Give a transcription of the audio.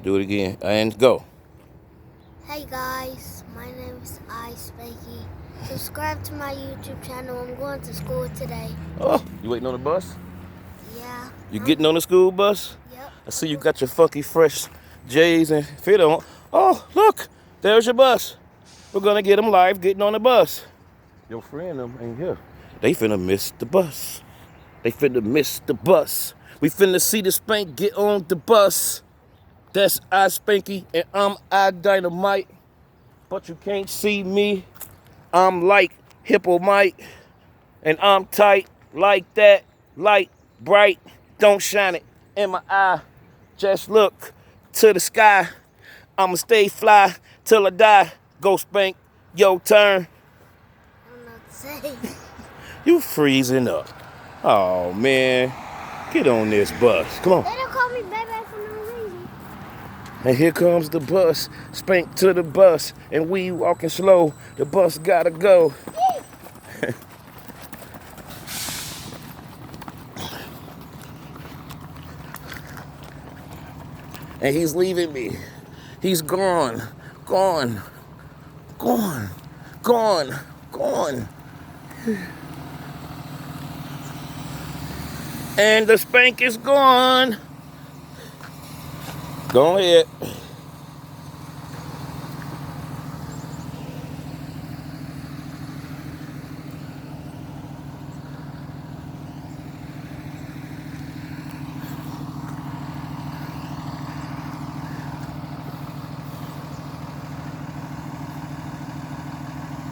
Do it again. And go. Hey guys, my name is iSpvnkie. Subscribe to my YouTube channel. I'm going to school today. Oh, you waiting on the bus? Yeah. You getting on the school bus? Yep. I see you got your funky fresh J's and fit on. Oh, look, there's your bus. We're gonna get them live getting on the bus. Your friend them ain't here. They finna miss the bus. They finna miss the bus. We finna see the spank get on the bus. That's iSpvnkie and I'm iDynamite. But you can't see me. I'm like Hippo Mike. And I'm tight like that. Light, bright. Don't shine it in my eye. Just look to the sky. I'ma stay fly till I die. Go spank, your turn. I'm not saying. You freezing up. Oh man. Get on this bus. Come on. They don't call me baby for no reason. And here comes the bus. Spank to the bus. And we walking slow. The bus gotta go. And he's leaving me. He's gone, gone, gone, gone, gone. And the spank is gone. Go ahead.